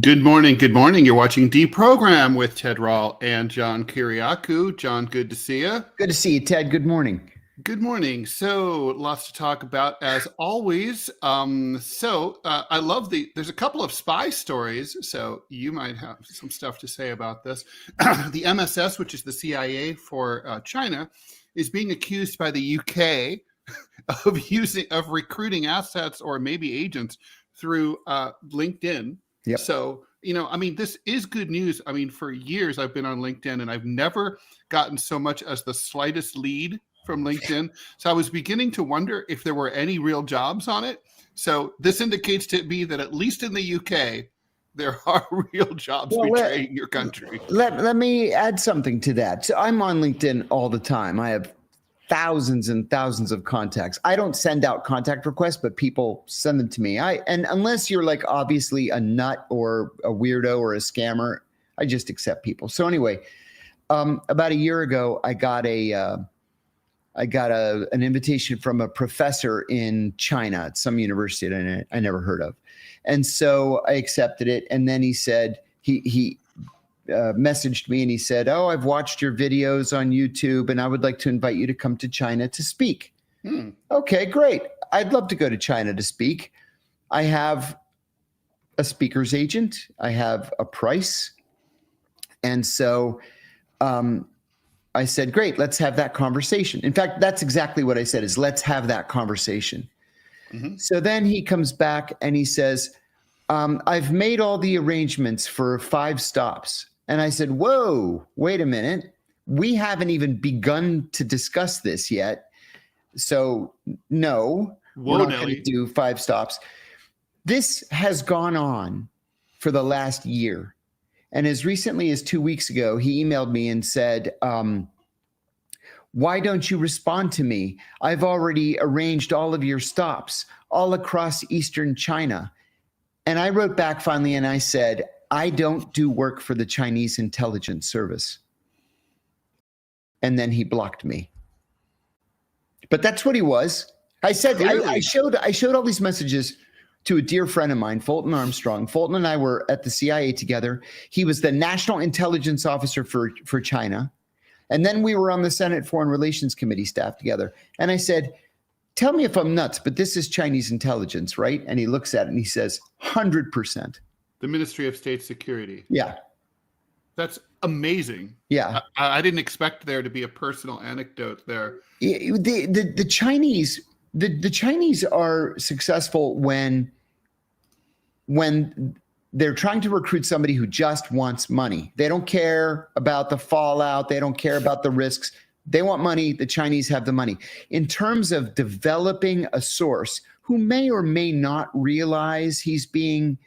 Good morning. Good morning. You're watching DeProgram with Ted Rall and John Kiriakou. John, good to see you. Good to see you, Ted. Good morning. Good morning. So lots to talk about as always. I love there's a couple of spy stories. So you might have some stuff to say about this. The MSS, which is the CIA for China, is being accused by the UK of recruiting assets or maybe agents through LinkedIn. Yep. So, this is good news. For years I've been on LinkedIn and I've never gotten so much as the slightest lead from LinkedIn. So I was beginning to wonder if there were any real jobs on it. So this indicates to me that at least in the UK, there are real jobs betraying your country. Let me add something to that. So I'm on LinkedIn all the time. I have thousands and thousands of contacts. I don't send out contact requests, but people send them to me. And unless you're like obviously a nut or a weirdo or a scammer, I just accept people. So anyway, about a year ago, I got an invitation from a professor in China at some university that I never heard of. And so I accepted it. And then he said, he messaged me and he said, "Oh, I've watched your videos on YouTube and I would like to invite you to come to China to speak." Okay, great. I'd love to go to China to speak. I have a speaker's agent. I have a price. And so I said, great, let's have that conversation. In fact, that's exactly what I said is let's have that conversation. Mm-hmm. So then he comes back and he says, I've made all the arrangements for 5 stops. And I said, whoa, wait a minute. We haven't even begun to discuss this yet. So no, we're not going to do 5 stops. This has gone on for the last year. And as recently as 2 weeks ago, he emailed me and said, why don't you respond to me? I've already arranged all of your stops all across Eastern China. And I wrote back finally and I said, I don't do work for the Chinese intelligence service. And then he blocked me. But that's what he was. I said, I showed all these messages to a dear friend of mine, Fulton Armstrong. Fulton and I were at the CIA together. He was the National Intelligence Officer for China. And then we were on the Senate Foreign Relations Committee staff together. And I said, tell me if I'm nuts, but this is Chinese intelligence, right? And he looks at it and he says, 100%. The Ministry of State Security. Yeah. That's amazing. Yeah. I didn't expect there to be a personal anecdote there. The Chinese are successful when they're trying to recruit somebody who just wants money. They don't care about the fallout. They don't care about the risks. They want money. The Chinese have the money. In terms of developing a source who may or may not realize he's being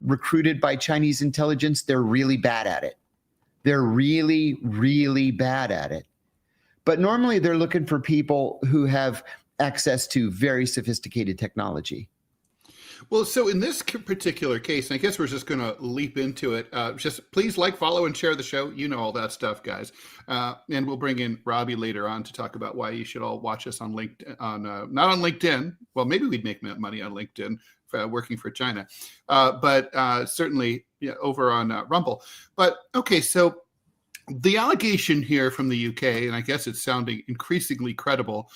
recruited by Chinese intelligence, they're really bad at it. They're really, really bad at it. But normally they're looking for people who have access to very sophisticated technology. Well, so in this particular case, and I guess we're just going to leap into it. Just please like, follow, and share the show. You know all that stuff, guys. And we'll bring in Robbie later on to talk about why you should all watch us on LinkedIn. Not on LinkedIn. Well, maybe we'd make money on LinkedIn working for China, but certainly over on Rumble. But okay, so the allegation here from the UK, and I guess it's sounding increasingly credible,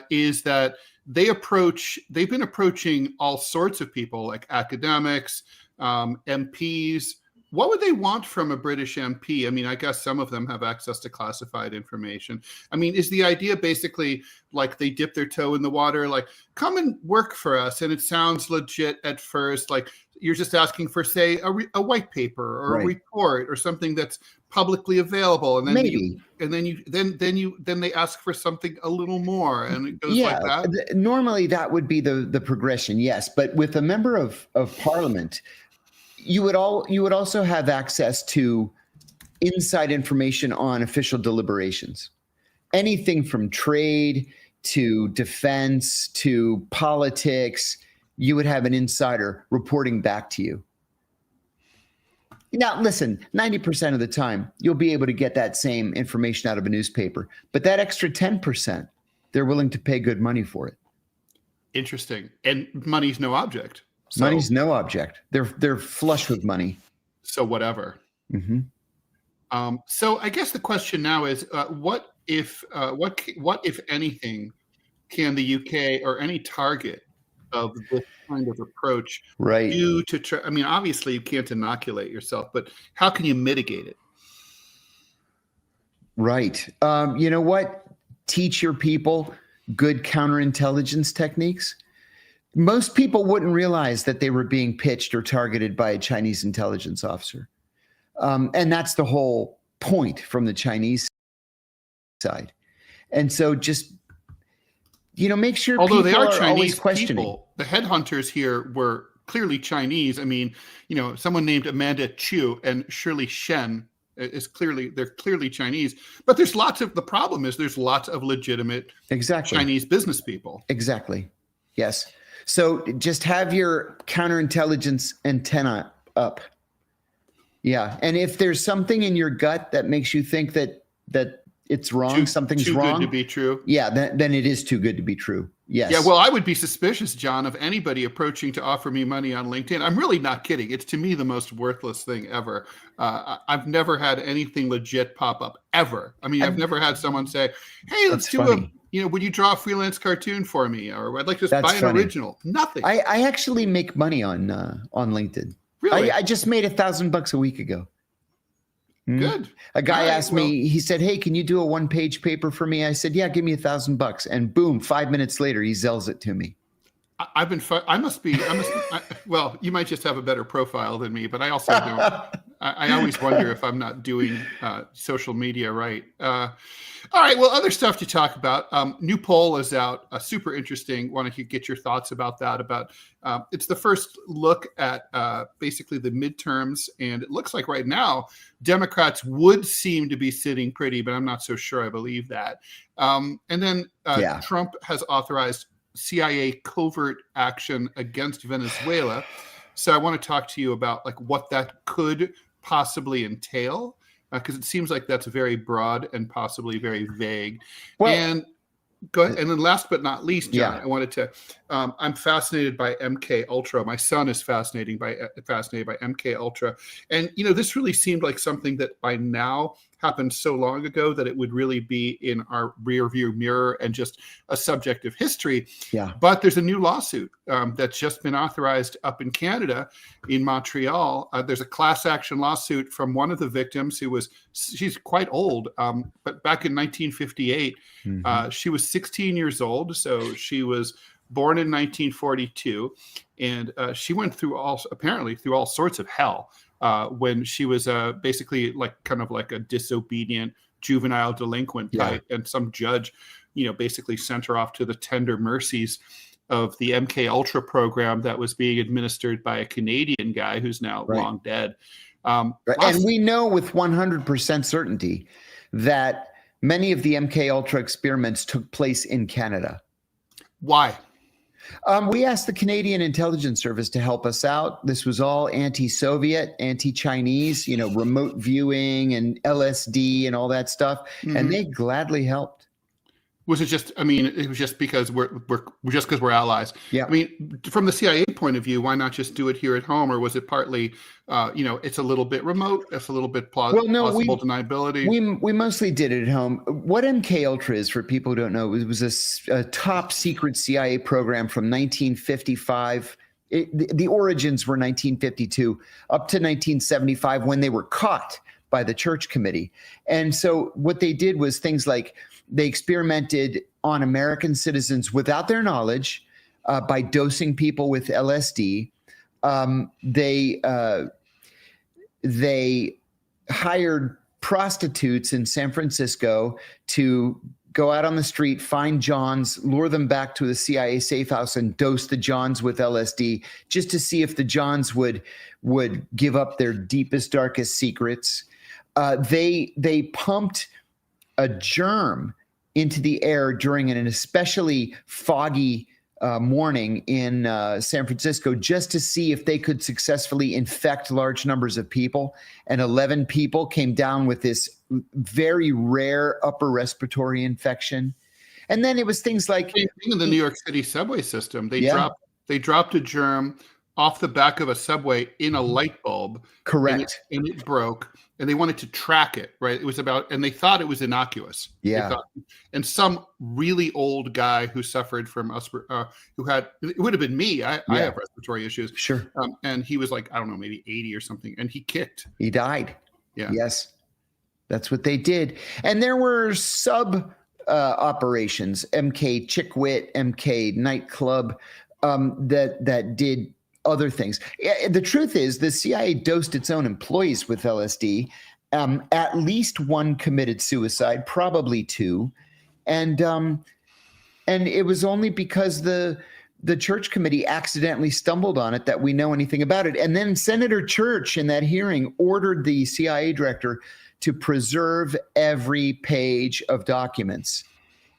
is that they've been approaching all sorts of people like academics, MPs. What would they want from a British MP? I guess some of them have access to classified information. Is the idea basically like they dip their toe in the water, like come and work for us? And it sounds legit at first, like you're just asking for, say, a white paper or a report or something that's publicly available, and then maybe then they ask for something a little more, and it goes like that. Normally that would be the progression, yes. But with a member of Parliament, you would also have access to inside information on official deliberations, anything from trade to defense to politics. You would have an insider reporting back to you. Now, listen, 90% of the time, you'll be able to get that same information out of a newspaper. But that extra 10%, they're willing to pay good money for it. Interesting. And money's no object. So, money's no object. They're flush with money. So whatever. Mm-hmm. So I guess the question now is, what if anything can the UK or any target of this kind of approach do to I mean, obviously you can't inoculate yourself, but how can you mitigate it? Right. You know what? Teach your people good counterintelligence techniques. Most people wouldn't realize that they were being pitched or targeted by a Chinese intelligence officer. And that's the whole point from the Chinese side. And so just, make sure although they are always Chinese questioning. people, the headhunters here were clearly Chinese. I mean, someone named Amanda Chu and Shirley Shen they're clearly Chinese, but the problem is there's lots of legitimate Chinese business people. Exactly. Yes. So just have your counterintelligence antenna up. Yeah. And if there's something in your gut that makes you think that it's wrong, something's wrong. Too good to be true. Yeah, then it is too good to be true. Yes. Yeah, well, I would be suspicious, John, of anybody approaching to offer me money on LinkedIn. I'm really not kidding. It's to me the most worthless thing ever. I've never had anything legit pop up ever. I mean, I've never had someone say, "Hey, let's do would you draw a freelance cartoon for me?" Or "I'd like to buy an original." Nothing. I actually make money on LinkedIn. Really? I just made $1,000 a week ago. Good. A guy asked me, he said, "Hey, can you do a 1-page paper for me?" I said, "Yeah, give me $1,000." And boom, 5 minutes later, he sells it to me. Well, you might just have a better profile than me, but I also don't. I always wonder if I'm not doing social media right. All right. Well, other stuff to talk about. New poll is out. Super interesting. Want to get your thoughts about that? It's the first look at basically the midterms, and it looks like right now Democrats would seem to be sitting pretty, but I'm not so sure I believe that. And then Trump has authorized CIA covert action against Venezuela. So I want to talk to you about what that could possibly entail, because it seems like that's very broad and possibly very vague. And go ahead. And then last but not least, John, I wanted to, I'm fascinated by MK Ultra. My son is fascinated by MK Ultra. And, this really seemed like something that by now happened so long ago that it would really be in our rear view mirror and just a subject of history. Yeah. But there's a new lawsuit that's just been authorized up in Canada, in Montreal. There's a class action lawsuit from one of the victims she's quite old, but back in 1958, she was 16 years old. So she was born in 1942, and she went through all sorts of hell when she was basically kind of like a disobedient juvenile delinquent type, and some judge, basically sent her off to the tender mercies of the MK Ultra program that was being administered by a Canadian guy who's now long dead. And we know with 100% certainty that many of the MK Ultra experiments took place in Canada. Why? We asked the Canadian Intelligence Service to help us out. This was all anti-Soviet, anti-Chinese, remote viewing and LSD and all that stuff. And they gladly helped. Was it just, it was just because we're allies. Yeah. I mean, from the CIA point of view, why not just do it here at home? Or was it partly, it's a little bit remote, it's a little bit plausible deniability? We mostly did it at home. What MK Ultra is, for people who don't know, it was a top secret CIA program from 1955. The origins were 1952 up to 1975, when they were caught by the Church Committee. And so what they did was things like, they experimented on American citizens without their knowledge by dosing people with LSD. They hired prostitutes in San Francisco to go out on the street, find Johns, lure them back to the CIA safe house, and dose the Johns with LSD, just to see if the Johns would give up their deepest, darkest secrets. They pumped a germ into the air during an especially foggy morning in San Francisco, just to see if they could successfully infect large numbers of people. And 11 people came down with this very rare upper respiratory infection. And then it was things like in the New York City subway system, they dropped a germ off the back of a subway in a light bulb. Correct. And it broke, and they wanted to track it, right? It was about, and they thought it was innocuous. Yeah. And some really old guy who suffered from who had, it would have been me. I have respiratory issues. Sure. And he was like, I don't know, maybe 80 or something. And he kicked. He died. Yeah. Yes. That's what they did. And there were sub operations, MK Chickwit, MK Nightclub, that did other things. The truth is, the CIA dosed its own employees with LSD. At least one committed suicide, probably two, and it was only because the Church Committee accidentally stumbled on it that we know anything about it. And then Senator Church, in that hearing, ordered the CIA director to preserve every page of documents.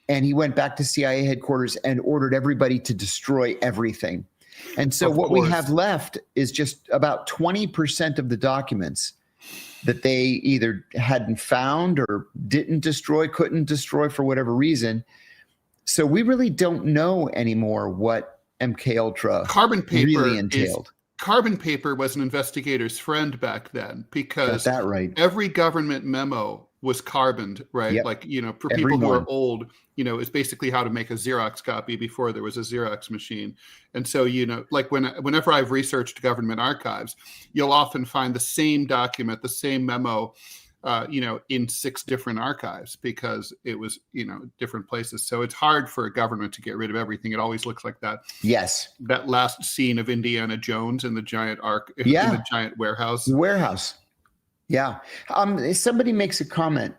And he went back to CIA headquarters and ordered everybody to destroy everything. And so what we have left is just about 20% of the documents that they either hadn't found or didn't destroy, couldn't destroy for whatever reason. So we really don't know anymore what MK Ultra really entailed. Carbon paper was an investigator's friend back then, because got that right. Every government memo was carboned, right? Yep. Like, for people who are old, it's basically how to make a Xerox copy before there was a Xerox machine. And so, like whenever I've researched government archives, you'll often find the same document, the same memo, in 6 different archives, because it was, different places. So it's hard for a government to get rid of everything. It always looks like that. Yes. That last scene of Indiana Jones in the giant in the giant warehouse. The warehouse. Yeah. Somebody makes a comment.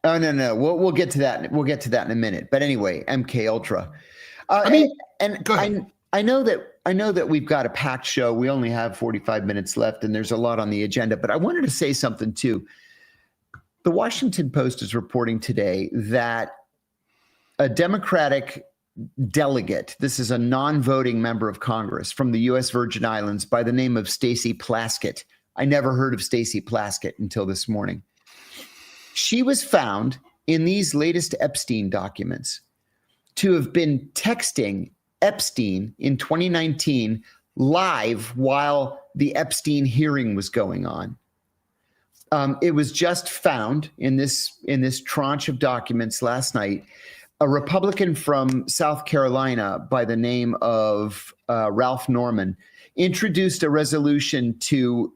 Oh, no. We'll get to that. We'll get to that in a minute. But anyway, MK Ultra. I know that we've got a packed show. We only have 45 minutes left, and there's a lot on the agenda. But I wanted to say something too. The Washington Post is reporting today that a Democratic delegate, this is a non-voting member of Congress from the U.S. Virgin Islands by the name of Stacey Plaskett. I never heard of Stacey Plaskett until this morning. She was found in these latest Epstein documents to have been texting Epstein in 2019 live while the Epstein hearing was going on. It was just found in this tranche of documents last night. A Republican from South Carolina by the name of Ralph Norman introduced a resolution to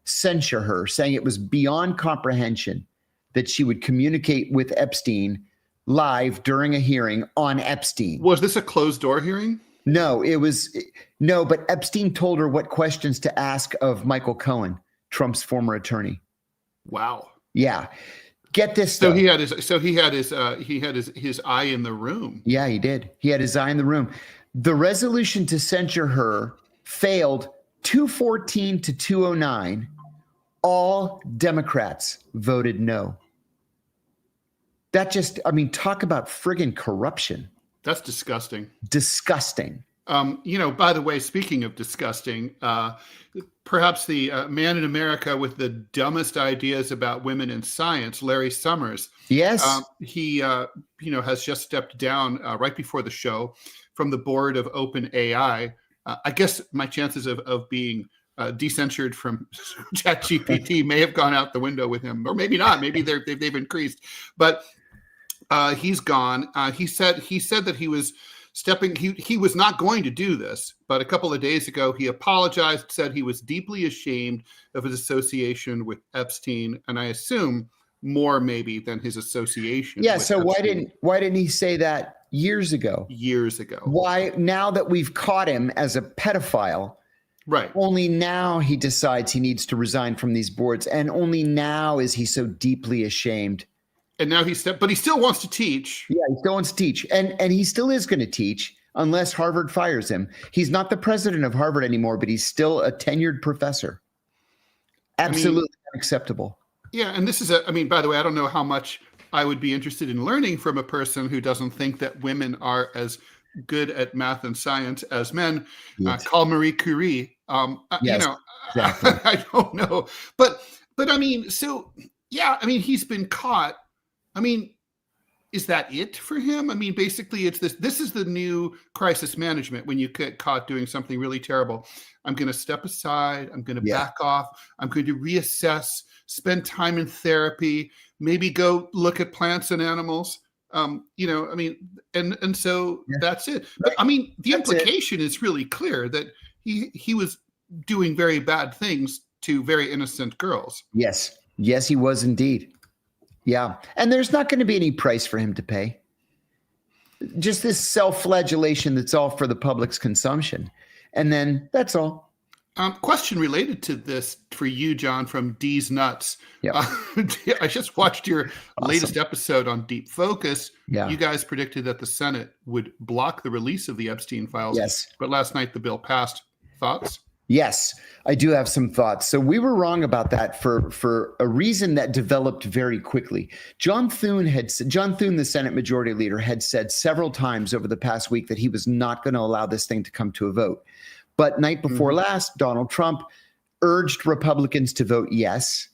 censure her, saying it was beyond comprehension that she would communicate with Epstein live during a hearing on Epstein. Was this a closed door hearing? No, but Epstein told her what questions to ask of Michael Cohen, Trump's former attorney. Wow. Yeah. Get this. So he had his eye in the room. Yeah, he did. He had his eye in the room. The resolution to censure her failed 214 to 209. All Democrats voted no. That talk about friggin' corruption. That's disgusting. Disgusting. By the way, speaking of disgusting, perhaps the man in America with the dumbest ideas about women in science, Larry Summers. Yes. He has just stepped down right before the show from the board of OpenAI. I guess my chances of being decensured from ChatGPT may have gone out the window with him, or maybe not. Maybe they've increased, but he's gone. He said that he was he was not going to do this, but a couple of days ago he apologized, said he was deeply ashamed of his association with Epstein, and I assume more maybe than his association. Yeah. With So Epstein. why didn't he say that years ago? Why, now that we've caught him as a pedophile, right? Only now he decides he needs to resign from these boards, and only now is he so deeply ashamed. And now but he still wants to teach. Yeah, he still wants to teach. And he still is going to teach unless Harvard fires him. He's not the president of Harvard anymore, but he's still a tenured professor. Absolutely unacceptable. Yeah, and this is by the way, I don't know how much I would be interested in learning from a person who doesn't think that women are as good at math and science as men. Yes. Call Marie Curie. Yes, exactly. I don't know. But he's been caught. is that it for him? I mean, basically, it's this is the new crisis management when you get caught doing something really terrible. I'm going to step aside. I'm going to back off. I'm going to reassess, spend time in therapy, maybe go look at plants and animals. You know, I mean, and so that's it. But I mean, the implication is really clear that he was doing very bad things to very innocent girls. Yes. Yes, he was indeed. Yeah. And there's not going to be any price for him to pay. Just this self-flagellation that's all for the public's consumption. And then that's all. Question related to this for you, John, from D's Nuts. Yep. I just watched your latest episode on Deep Focus. Yeah. You guys predicted that the Senate would block the release of the Epstein files. Yes. But last night the bill passed. Thoughts? Yes, I do have some thoughts. So we were wrong about that for a reason that developed very quickly. John Thune, the Senate Majority Leader, had said several times over the past week that he was not going to allow this thing to come to a vote. But night before last, Donald Trump urged Republicans to vote yes.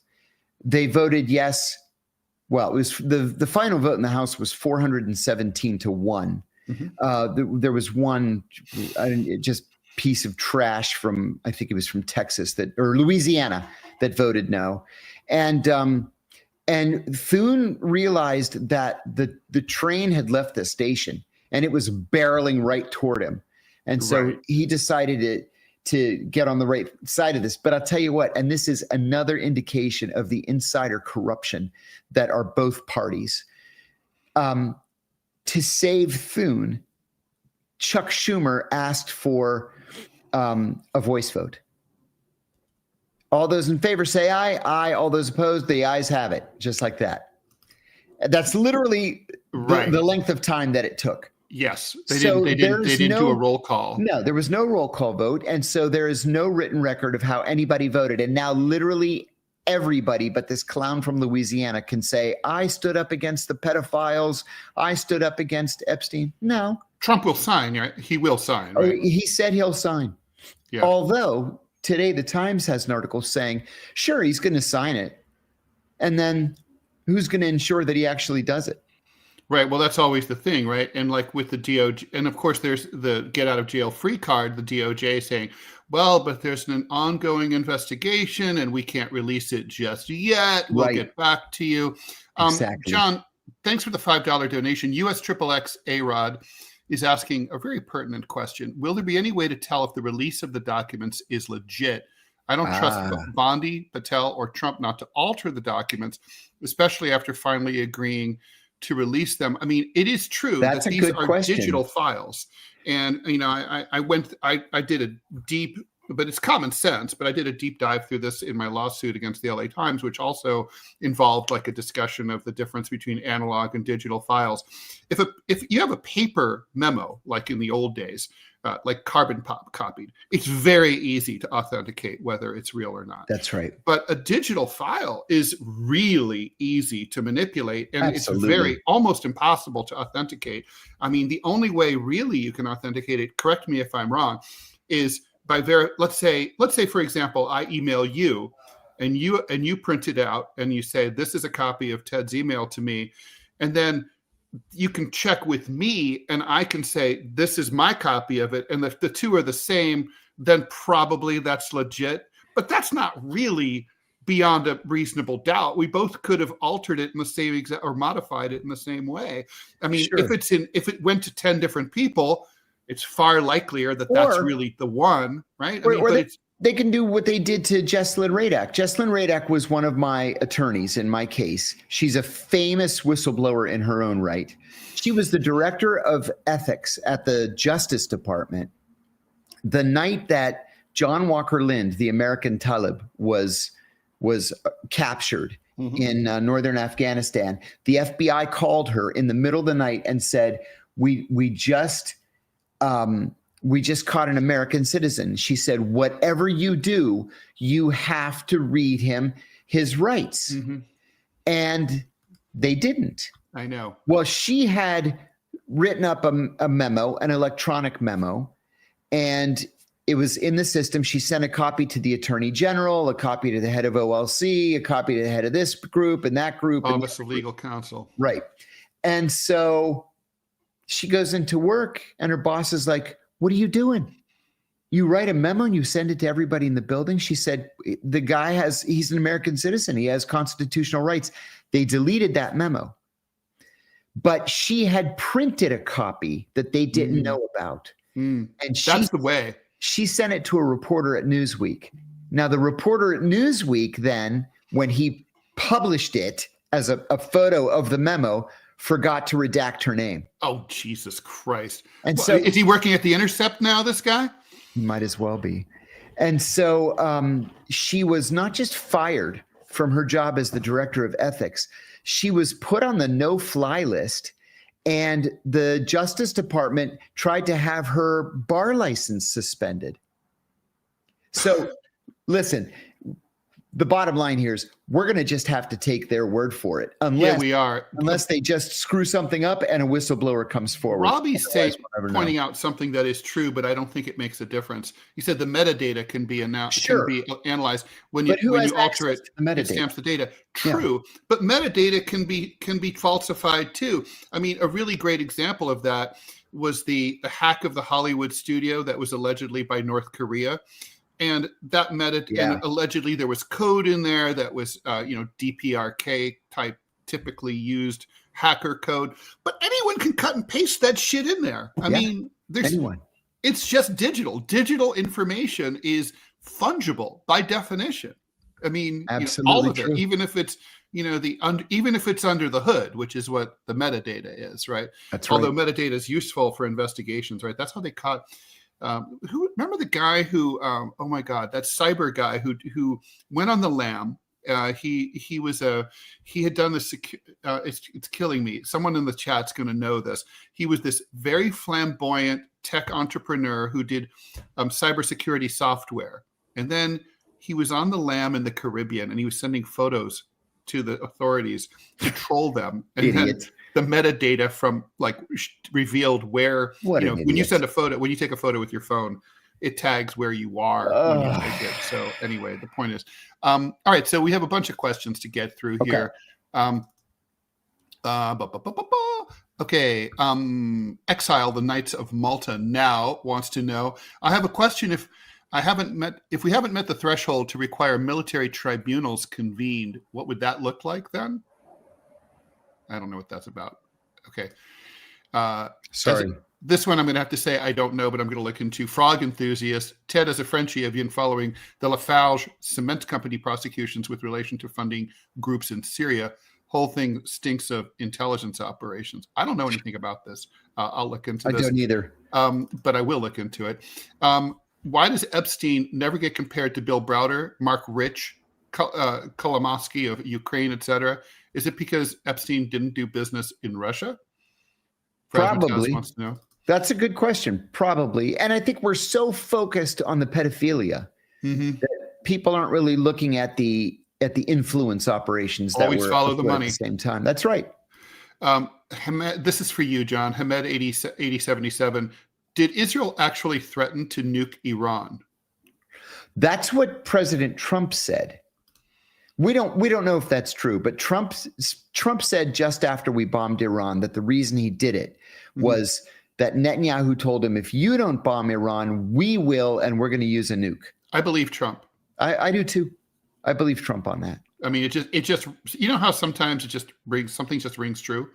They voted yes. Well, it was the final vote in the House was 417 to 1. There was one just piece of trash from, I think it was from Texas or Louisiana that voted no. And Thune realized that the train had left the station and it was barreling right toward him. And so he decided to get on the right side of this. But I'll tell you what, and this is another indication of the insider corruption that are both parties. To save Thune, Chuck Schumer asked for a voice vote. All those in favor say aye. Aye. All those opposed, the ayes have it. Just like that. That's literally the length of time that it took. Yes. They didn't do a roll call. No, there was no roll call vote. And so there is no written record of how anybody voted. And now literally everybody but this clown from Louisiana can say, I stood up against the pedophiles. I stood up against Epstein. No. Trump will sign, right? He will sign, right? He said he'll sign. Yeah. Although today the Times has an article saying, sure, he's going to sign it. And then who's going to ensure that he actually does it? Right. Well, that's always the thing, right? And like with the DOJ, and of course, there's the get out of jail free card, the DOJ saying, well, but there's an ongoing investigation and we can't release it just yet. We'll get back to you. Exactly. John, thanks for the $5 donation. USXXX A-Rod is asking a very pertinent question. Will there be any way to tell if the release of the documents is legit? I don't trust Bondi, Patel, or Trump not to alter the documents, especially after finally agreeing to release them. I mean, it is true that these are digital files. And, you know, I did a deep, but it's common sense, but I did a deep dive through this in my lawsuit against the LA Times, which also involved like a discussion of the difference between analog and digital files. If you have a paper memo, like in the old days, like carbon copied, it's very easy to authenticate whether it's real or not. That's right. But a digital file is really easy to manipulate, and Absolutely. It's very almost impossible to authenticate. I mean, the only way really you can authenticate it, correct me if I'm wrong, is by let's say for example, I email you and you print it out and you say, this is a copy of Ted's email to me. And then you can check with me and I can say, this is my copy of it. And if the two are the same, then probably that's legit. But that's not really beyond a reasonable doubt. We both could have altered it in the same or modified it in the same way. I mean, Sure. if it went to 10 different people, it's far likelier that that's really the one, right? They can do what they did to Jesslyn Radak. Jesslyn Radak was one of my attorneys in my case. She's a famous whistleblower in her own right. She was the director of ethics at the Justice Department the night that John Walker Lind, the American Talib, was captured in northern Afghanistan. The FBI called her in the middle of the night and said, we just caught an American citizen. She said, whatever you do, you have to read him his rights. And they didn't. I know. Well, she had written up a memo, an electronic memo, and it was in the system. She sent a copy to the attorney general, a copy to the head of OLC, a copy to the head of this group and that group. Office of Legal Counsel. Right. And so she goes into work and her boss is like, what are you doing? You write a memo and you send it to everybody in the building. She said, the guy he's an American citizen. He has constitutional rights. They deleted that memo. But she had printed a copy that they didn't know about. And that's the way. She sent it to a reporter at Newsweek. Now, the reporter at Newsweek then, when he published it as a photo of the memo, forgot to redact her name. Oh, Jesus Christ. And so is he working at The Intercept now, this guy? Might as well be. And so she was not just fired from her job as the director of ethics, she was put on the no-fly list, and the Justice Department tried to have her bar license suspended. So listen, the bottom line here is we're going to just have to take their word for it. Yeah, we are. Unless they just screw something up and a whistleblower comes forward. Robbie's pointing out something that is true, but I don't think it makes a different. He said the metadata can be analyzed when you alter it. It stamps the data. True, yeah. But metadata can be falsified too. I mean, a really great example of that was the hack of the Hollywood studio that was allegedly by North Korea. And that and allegedly there was code in there that was, DPRK type, typically used hacker code. But anyone can cut and paste that shit in there. I mean, it's just digital. Digital information is fungible by definition. I mean, all of it, even if it's even if it's under the hood, which is what the metadata is, right? That's right. Although metadata is useful for investigations, right? That's how they caught. Who remember the guy who? Oh my God, that cyber guy who went on the lam. He had done this. It's killing me. Someone in the chat's going to know this. He was this very flamboyant tech entrepreneur who did cybersecurity software, and then he was on the lam in the Caribbean, and he was sending photos to the authorities to troll them. And then the metadata from revealed where when you send a photo, when you take a photo with your phone, it tags where you are when you take it. So anyway, the point is, all right. So we have a bunch of questions to get through here. Okay. Exile, the Knights of Malta now wants to know. I have a question. If we haven't met the threshold to require military tribunals convened, what would that look like then? I don't know what that's about. Okay. Sorry. This one I'm going to have to say I don't know, but I'm going to look into. Frog enthusiast. Ted, as a Frenchie, have you been following the Lafarge cement company prosecutions with relation to funding groups in Syria? Whole thing stinks of intelligence operations. I don't know anything about this. I'll look into this. I don't either. But I will look into it. Why does Epstein never get compared to Bill Browder, Mark Rich, Kolomoisky of Ukraine, etc.? Is it because Epstein didn't do business in Russia? Probably. Wants to know. That's a good question. Probably. And I think we're so focused on the pedophilia that people aren't really looking at the influence operations that always follow the money at the same time. That's right. Hamed, this is for you, John. Hamed 8077. Did Israel actually threaten to nuke Iran? That's what President Trump said. We don't know if that's true, but Trump said just after we bombed Iran that the reason he did it was that Netanyahu told him, if you don't bomb Iran, we will, and we're going to use a nuke. I believe Trump. I do too. I believe Trump on that. I mean, it just you know how sometimes something just rings true.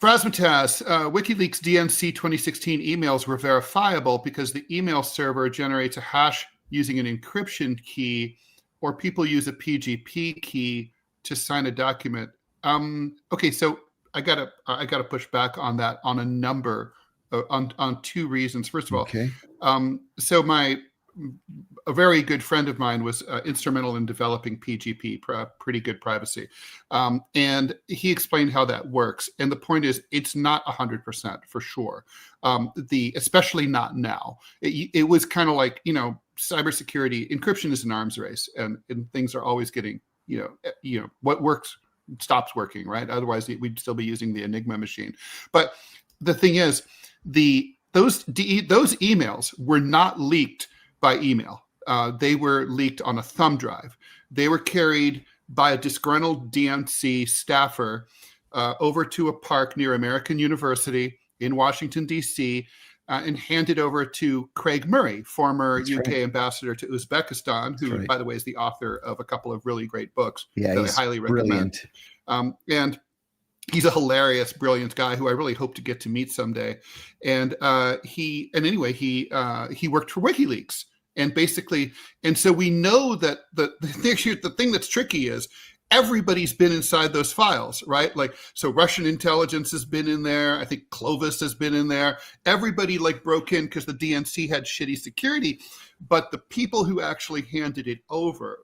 Frasmatas, WikiLeaks DNC 2016 emails were verifiable because the email server generates a hash using an encryption key, or people use a PGP key to sign a document. Okay, so I gotta push back on that on a number on two reasons. First of all, so a very good friend of mine was instrumental in developing PGP, pretty good privacy, and he explained how that works. And the point is, it's not 100% for sure. Especially not now. It was kind of like cybersecurity encryption is an arms race, and things are always getting what works stops working, right? Otherwise, we'd still be using the Enigma machine. But the thing is, those emails were not leaked by email. They were leaked on a thumb drive. They were carried by a disgruntled DNC staffer over to a park near American University in Washington, D.C., and handed over to Craig Murray, former UK ambassador to Uzbekistan, who, by the way, is the author of a couple of really great books that I highly recommend. And he's a hilarious, brilliant guy who I really hope to get to meet someday. And he worked for WikiLeaks. And basically, and so we know that the thing that's tricky is everybody's been inside those files, right? Like, so Russian intelligence has been in there. I think Clovis has been in there. Everybody like broke in because the DNC had shitty security. But the people who actually handed it over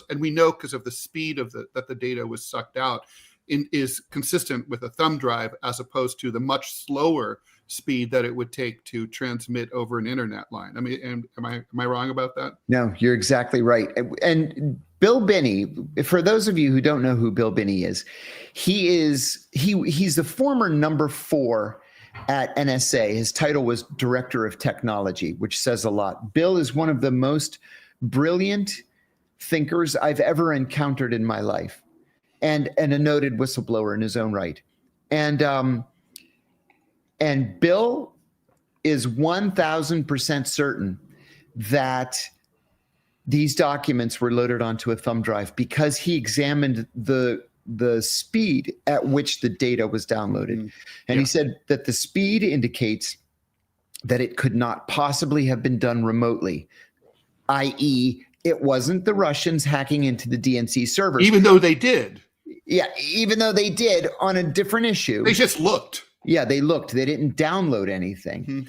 and we know because of the speed of that the data was sucked out, is consistent with a thumb drive as opposed to the much slower speed that it would take to transmit over an internet line. I mean, am I wrong about that? No, you're exactly right. And Bill Binney, for those of you who don't know who Bill Binney is, he's the former number 4 at NSA. His title was Director of Technology, which says a lot. Bill is one of the most brilliant thinkers I've ever encountered in my life, and a noted whistleblower in his own right. And Bill is 1,000% certain that these documents were loaded onto a thumb drive because he examined the speed at which the data was downloaded. And he said that the speed indicates that it could not possibly have been done remotely, i.e., it wasn't the Russians hacking into the DNC servers. Even though they did. Yeah, even though they did on a different issue. They just looked. Yeah, they looked. They didn't download anything.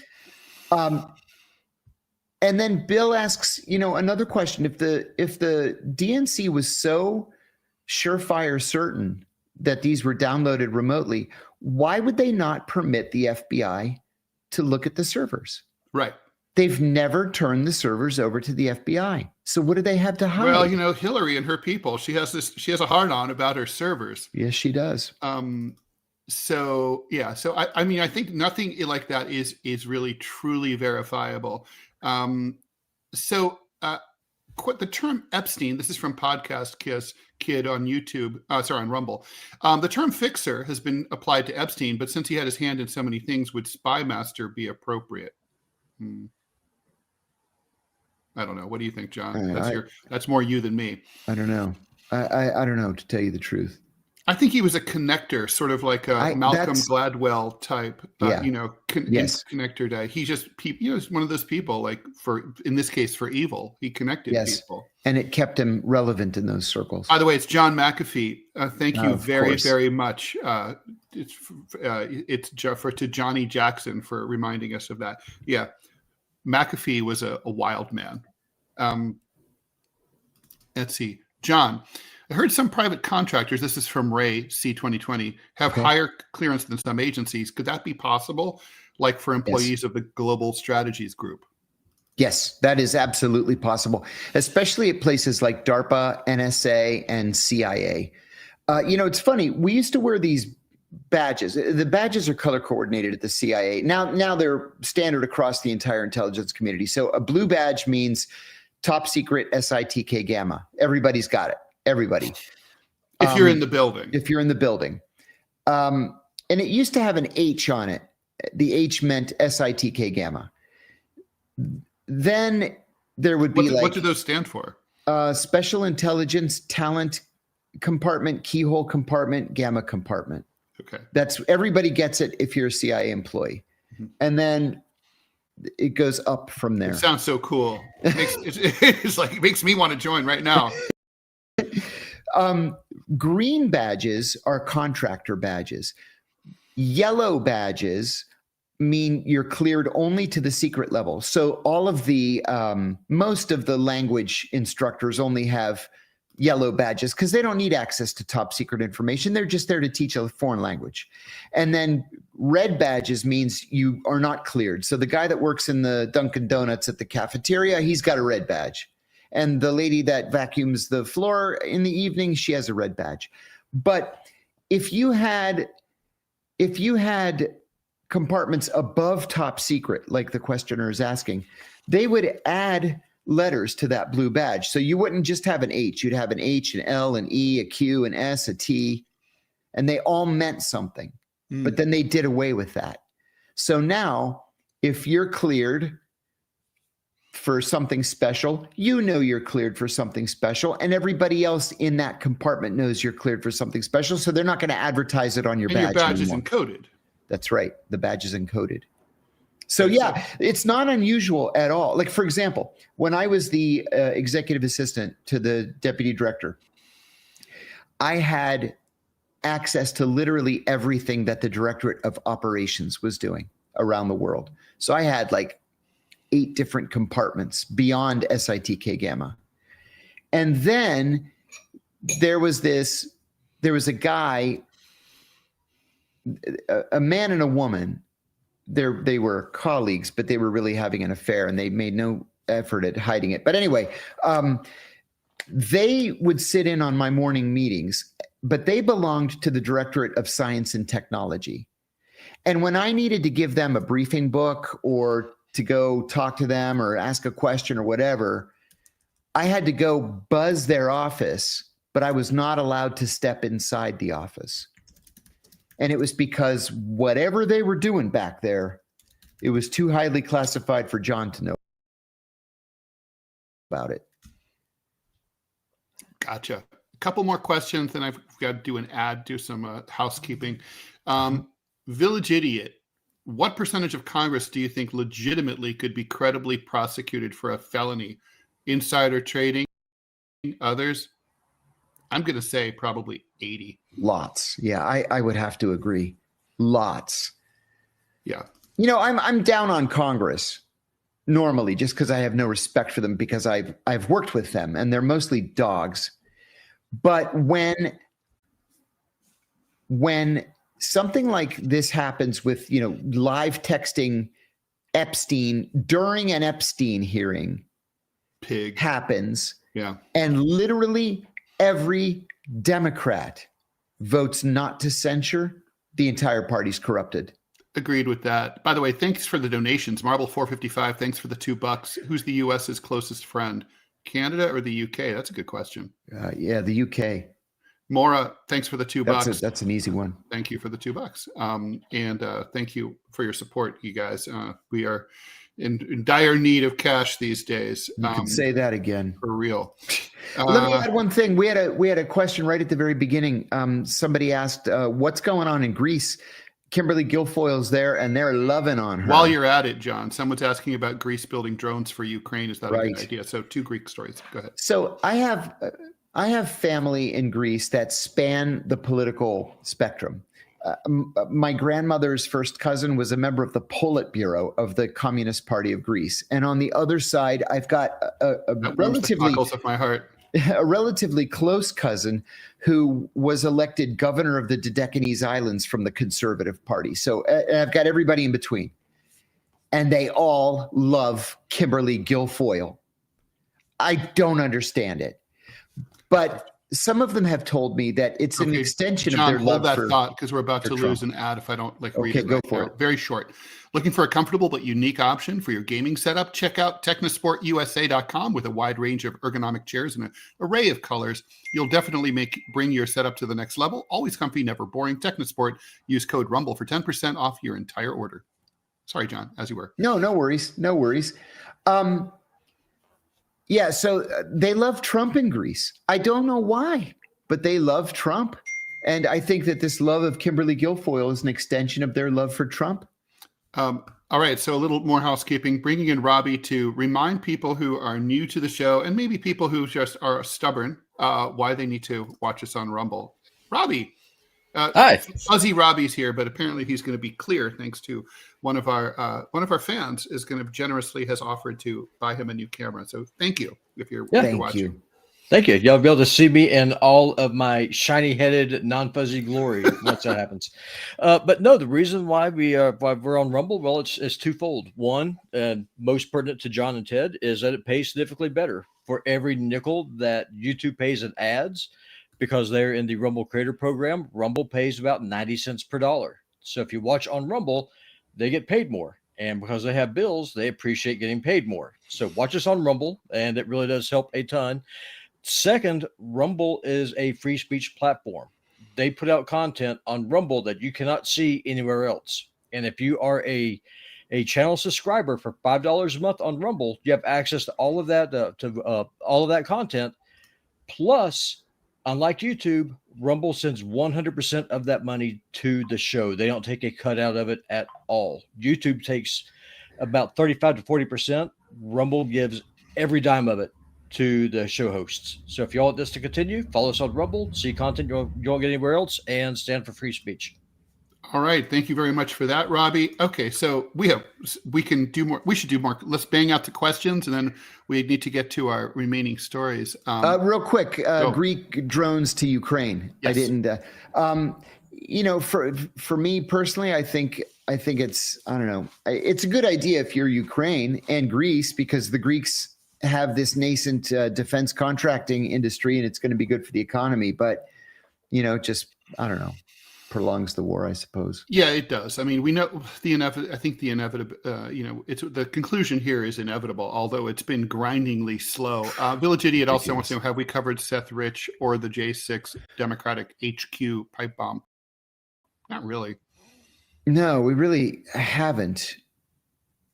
And then Bill asks, another question. If the DNC was so surefire certain that these were downloaded remotely, why would they not permit the FBI to look at the servers? Right. They've never turned the servers over to the FBI. So what do they have to hide? Well, Hillary and her people, she has a hard on about her servers. Yes, she does. So I mean, I think nothing like that is really truly verifiable. The term Epstein, this is from Podcast Kid on YouTube, on Rumble. The term fixer has been applied to Epstein, but since he had his hand in so many things, would spy master be appropriate? I don't know. What do you think, John? That's more you than me. I don't know. I don't know, to tell you the truth. I think he was a connector, sort of like a Malcolm Gladwell type, connector guy. He just, he's one of those people, like in this case, for evil. He connected people. And it kept him relevant in those circles. By the way, it's John McAfee. Thank you very, very much. It's to Johnny Jackson for reminding us of that. Yeah. McAfee was a wild man. Let's see. John, I heard some private contractors, this is from Ray C2020, have higher clearance than some agencies. Could that be possible? Like for employees of the Global Strategies Group? Yes, that is absolutely possible, especially at places like DARPA, NSA, and CIA. It's funny. We used to wear these badges. The badges are color coordinated at the CIA. Now they're standard across the entire intelligence community. So a blue badge means top secret SITK gamma. Everybody's got it. Everybody. If you're in the building. If you're in the building. And it used to have an H on it. The H meant SITK gamma. Then there would be what do those stand for? Special intelligence, talent compartment, keyhole compartment, gamma compartment. Okay. That's everybody gets it if you're a CIA employee. And then it goes up from there. It sounds so cool. It makes me want to join right now. Green badges are contractor badges. Yellow badges mean you're cleared only to the secret level. So all of the most of the language instructors only have yellow badges because they don't need access to top secret information. They're just there to teach a foreign language. And then red badges means you are not cleared. So the guy that works in the Dunkin' Donuts at the cafeteria, he's got a red badge. And the lady that vacuums the floor in the evening, she has a red badge. But if you had compartments above top secret, like the questioner is asking, they would add letters to that blue badge. So you wouldn't just have an H, you'd have an H, an L, an E, a Q, an S, a T. and they all meant something, but then they did away with that. So now if you're cleared for something special, you know you're cleared for something special, and everybody else in that compartment knows you're cleared for something special, so they're not going to advertise it on your badge. Your badge anymore. is encoded. That's right. The badge is encoded. So yeah, it's not unusual at all. Like, for example, when I was the executive assistant to the deputy director, I had access to literally everything that the Directorate of Operations was doing around the world. So I had like 8 different compartments beyond SITK gamma. And then there was a guy, a man and a woman. They were colleagues, but they were really having an affair, and they made no effort at hiding it. But anyway, they would sit in on my morning meetings, but they belonged to the Directorate of Science and Technology. And when I needed to give them a briefing book or to go talk to them or ask a question or whatever, I had to go buzz their office, but I was not allowed to step inside the office. And it was because whatever they were doing back there, it was too highly classified for John to know about it. Gotcha. A couple more questions, then I've got to do an ad, do some housekeeping. Village Idiot, what percentage of Congress do you think legitimately could be credibly prosecuted for a felony? Insider trading, others? I'm going to say probably 80. Lots. Yeah, I would have to agree. Lots. Yeah. You know, I'm down on Congress normally just because I have no respect for them because I've worked with them and they're mostly dogs. But when something like this happens with, you know, live texting Epstein during an Epstein hearing happens. Yeah. And literally every Democrat votes not to censure, the entire party's corrupted. Agreed with that. By the way, thanks for the donations. Marble 455, thanks for the $2. Who's the US's closest friend? Canada or the UK? That's a good question. Yeah, the UK. Mora, thanks for the $2. That's an easy one. Thank you for the $2. And thank you for your support, you guys. We are in dire need of cash these days. You can say that again. For real. Let me add one thing. We had a question right at the very beginning. Somebody asked, what's going on in Greece? Kimberly Guilfoyle's there, and they're loving on her. While you're at it, John, someone's asking about Greece building drones for Ukraine. Is that right? A good idea? So 2 Greek stories. Go ahead. So I have family in Greece that span the political spectrum. My grandmother's first cousin was a member of the Politburo of the Communist Party of Greece. And on the other side, I've got a relatively of my heart. A relatively close cousin who was elected governor of the Dedekanese Islands from the Conservative Party. So I've got everybody in between. And they all love Kimberly Guilfoyle. I don't understand it. But some of them have told me that it's an extension John, of their love hold that for thought because we're about to Trump. lose an ad if I don't read it. Go for it. Very short. Looking for a comfortable but unique option for your gaming setup? Check out technosportusa.com with a wide range of ergonomic chairs and an array of colors. You'll definitely bring your setup to the next level. Always comfy, never boring. Technosport. Use code RUMBLE for 10% off your entire order. Sorry, John, as you were. No worries. No worries. Yeah, so they love Trump in Greece. I don't know why, but they love Trump. And I think that this love of Kimberly Guilfoyle is an extension of their love for Trump. All right, so a little more housekeeping, bringing in Robbie to remind people who are new to the show and maybe people who just are stubborn why they need to watch us on Rumble. Robbie. Hi. Fuzzy Robbie's here, but apparently he's going to be clear thanks to one of our fans is going to generously has offered to buy him a new camera. So thank you if you're watching. Thank you. Y'all be able to see me in all of my shiny-headed, non-fuzzy glory once that happens. But no, the reason why we're on Rumble, well, it's twofold. One, most pertinent to John and Ted, is that it pays significantly better for every nickel that YouTube pays in ads. Because they're in the Rumble Creator Program, Rumble pays about 90 cents per dollar. So if you watch on Rumble, they get paid more. And because they have bills, they appreciate getting paid more. So watch us on Rumble, and it really does help a ton. Second, Rumble is a free speech platform. they put out content on Rumble that you cannot see anywhere else. And if you are a channel subscriber for $5 a month on Rumble, you have access to all of that all of that content. Plus, unlike YouTube, Rumble sends 100% of that money to the show. They don't take a cut out of it at all. YouTube takes about 35 to 40%. Rumble gives every dime of it to the show hosts. So if you want this to continue, follow us on Rumble, see content you won't get anywhere else, and stand for free speech. All right. Thank you very much for that, Robbie. Okay. So we can do more. We should do more. Let's bang out the questions, and then we need to get to our remaining stories. Real quick, Greek drones to Ukraine. Yes. I didn't, for me personally, I think it's, I don't know. It's a good idea if you're Ukraine and Greece, because the Greeks have this nascent defense contracting industry, and it's going to be good for the economy. But, just, I don't know, prolongs the war, I suppose. Yeah, it does. I mean, we know I think the inevitable, it's the conclusion here is inevitable, although it's been grindingly slow. Village Idiot also wants to know, have we covered Seth Rich or the J6 Democratic HQ pipe bomb? Not really. No, we really haven't.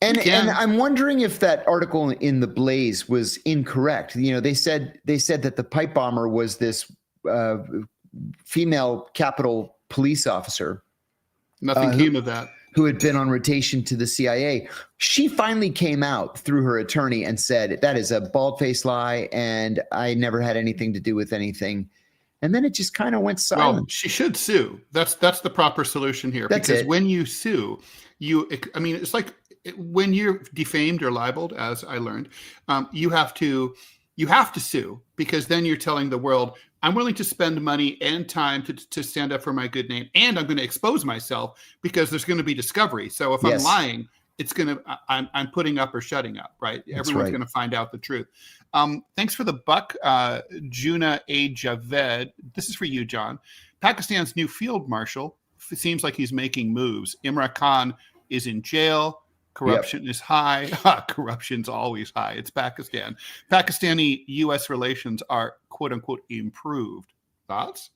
And I'm wondering if that article in the Blaze was incorrect. They said that the pipe bomber was this female Capitol police officer. Nothing came of that. Who had been on rotation to the CIA. She finally came out through her attorney and said, that is a bald-faced lie, and I never had anything to do with anything. And then it just kind of went silent. Well, she should sue. That's the proper solution here. That's because it. When you sue, it's like when you're defamed or libeled, as I learned, you have to sue, because then you're telling the world, I'm willing to spend money and time to stand up for my good name, and I'm going to expose myself because there's going to be discovery. So if I'm lying, I'm putting up or shutting up, right? Everyone's going to find out the truth. Thanks for the buck, Juna A. Javed. This is for you, John. Pakistan's new field marshal seems like he's making moves. Imran Khan is in jail. Corruption is high. Corruption's always high. It's Pakistan. Pakistani-U.S. relations are, quote unquote, improved. Thoughts?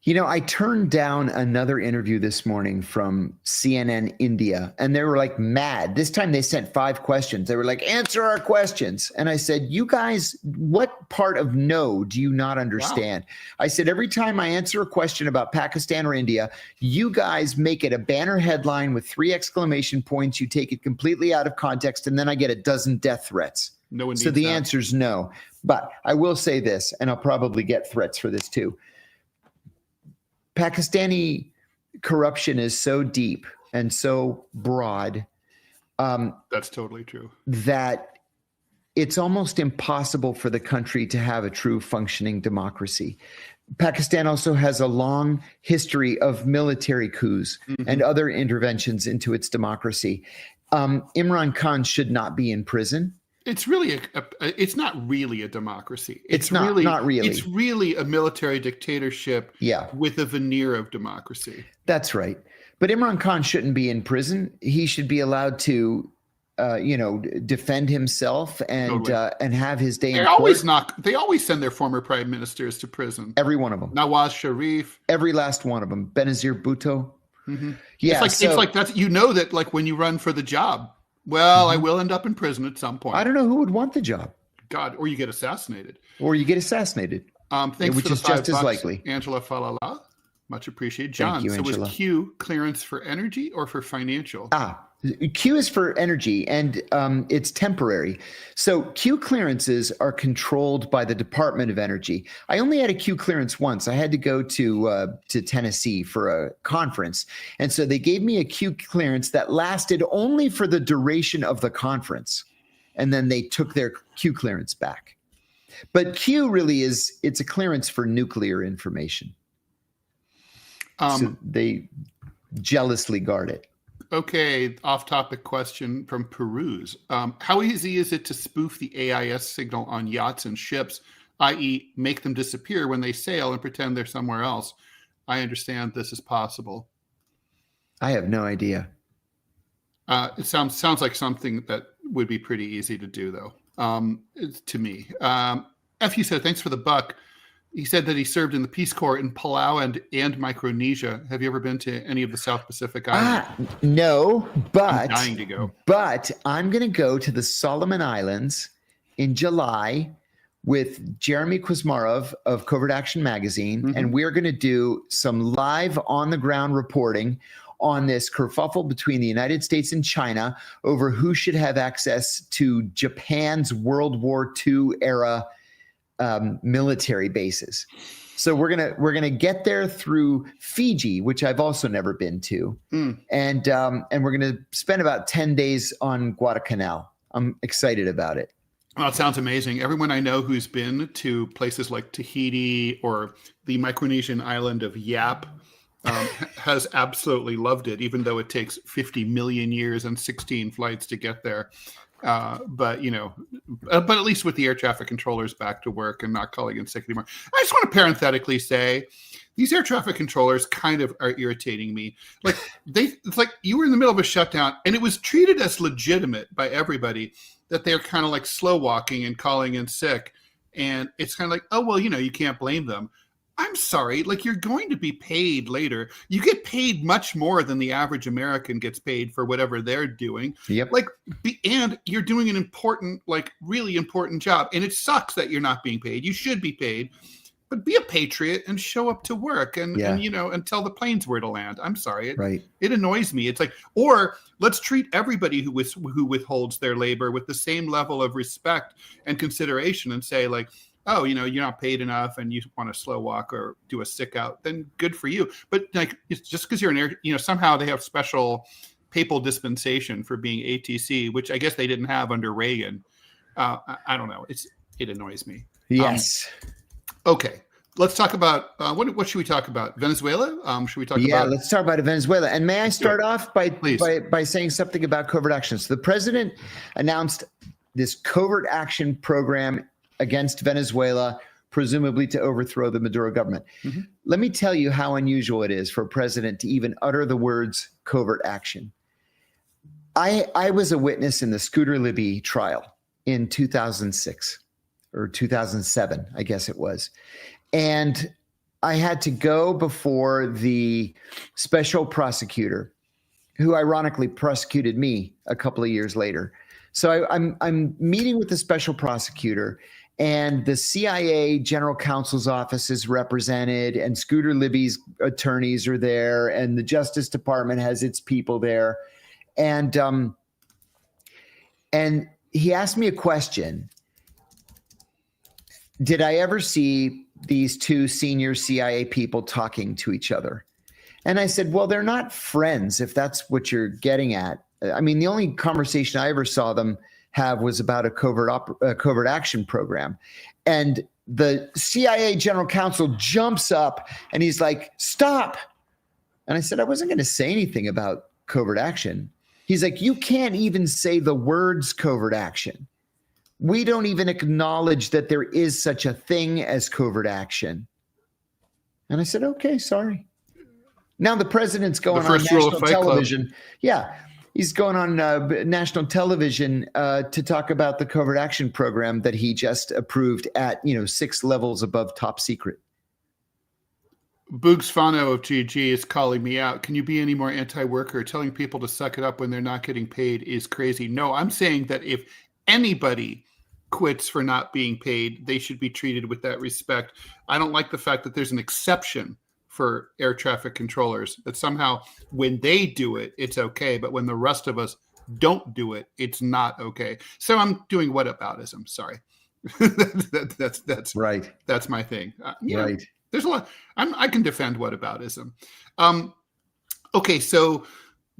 I turned down another interview this morning from CNN India, and they were like mad. This time they sent 5 questions. They were like, answer our questions. And I said, you guys, what part of no do you not understand? Wow. I said, every time I answer a question about Pakistan or India, you guys make it a banner headline with 3 exclamation points. You take it completely out of context, and then I get a dozen death threats. No one so the answer is no. But I will say this, and I'll probably get threats for this too. Pakistani corruption is so deep and so broad. That's totally true. That it's almost impossible for the country to have a true functioning democracy. Pakistan also has a long history of military coups and other interventions into its democracy. Imran Khan should not be in prison. It's really it's not really a democracy. It's not really. It's really a military dictatorship with a veneer of democracy. That's right. But Imran Khan shouldn't be in prison. He should be allowed to defend himself and have his day in court. They always send their former prime ministers to prison. Every one of them. Nawaz Sharif. Every last one of them. Benazir Bhutto. Mm-hmm. Yeah, it's like that's that, like when you run for the job. Well, I will end up in prison at some point. I don't know who would want the job. God, or you get assassinated. Thanks which for the is just as likely. Angela Falala, much appreciated. John, Thank you, so Angela. was Q clearance for energy or for financial? Q is for energy, and it's temporary. So Q clearances are controlled by the Department of Energy. I only had a Q clearance once. I had to go to Tennessee for a conference, and so they gave me a Q clearance that lasted only for the duration of the conference, and then they took their Q clearance back. But Q really it's a clearance for nuclear information. So they jealously guard it. Okay, off-topic question from Peruse. How easy is it to spoof the AIS signal on yachts and ships, i.e. make them disappear when they sail and pretend they're somewhere else? I understand this is possible. I have no idea. It sounds like something that would be pretty easy to do, though, to me. FU said, thanks for the buck. he said that he served in the Peace Corps in Palau and Micronesia. Have you ever been to any of the South Pacific islands? No, but I'm dying to go. But I'm going to go to the Solomon Islands in July with Jeremy Kuzmarov of Covert Action Magazine, and we're going to do some live on-the-ground reporting on this kerfuffle between the United States and China over who should have access to Japan's World War II era military bases. So we're gonna get there through Fiji, which I've also never been to, and we're gonna spend about 10 days on Guadalcanal. I'm excited about it. Well, it sounds amazing. Everyone I know who's been to places like Tahiti or the Micronesian island of Yap has absolutely loved it, even though it takes 50 million years and 16 flights to get there. But at least with the air traffic controllers back to work and not calling in sick anymore. I just want to parenthetically say these air traffic controllers kind of are irritating me. Like it's like you were in the middle of a shutdown and it was treated as legitimate by everybody that they're kind of like slow walking and calling in sick. And it's kind of like, oh, well, you can't blame them. I'm sorry, like you're going to be paid later. You get paid much more than the average American gets paid for whatever they're doing. Yep. And you're doing an important, like really important job. And it sucks that you're not being paid. You should be paid, but be a patriot and show up to work and tell the planes where to land. I'm sorry. It annoys me. It's like, or let's treat everybody who withholds their labor with the same level of respect and consideration and say like, oh, you're not paid enough and you want to slow walk or do a sick out, then good for you. But like, it's just because you're an air, somehow they have special papal dispensation for being ATC, which I guess they didn't have under Reagan. I don't know. It annoys me. Yes. Okay. Let's talk about, what should we talk about? Venezuela? Should we talk about? Yeah, let's talk about Venezuela. And may I start off by saying something about covert action? So the president announced this covert action program against Venezuela, presumably to overthrow the Maduro government. Let me tell you how unusual it is for a president to even utter the words covert action. I was a witness in the Scooter Libby trial in 2006 or 2007, I guess it was. And I had to go before the special prosecutor, who ironically prosecuted me a couple of years later. So I'm meeting with the special prosecutor, and the CIA general counsel's office is represented, and Scooter Libby's attorneys are there, and the Justice Department has its people there. And he asked me a question. Did I ever see these two senior CIA people talking to each other? And I said, well, they're not friends, if that's what you're getting at. I mean, the only conversation I ever saw them have was about a covert action program. And the CIA general counsel jumps up and he's like, stop. And I said, I wasn't going to say anything about covert action. He's like, you can't even say the words covert action. We don't even acknowledge that there is such a thing as covert action. And I said, okay, sorry. Now the president's going on national television. Yeah. He's going on national television to talk about the covert action program that he just approved at 6 levels above top secret. Boogs Fano of GG is calling me out. Can you be any more anti-worker? Telling people to suck it up when they're not getting paid is crazy. No, I'm saying that if anybody quits for not being paid, they should be treated with that respect. I don't like the fact that there's an exception for air traffic controllers, that somehow when they do it, it's okay. But when the rest of us don't do it, it's not okay. So I'm doing whataboutism. Sorry. That's right. That's my thing. Right. There's a lot. I can defend whataboutism. Okay. So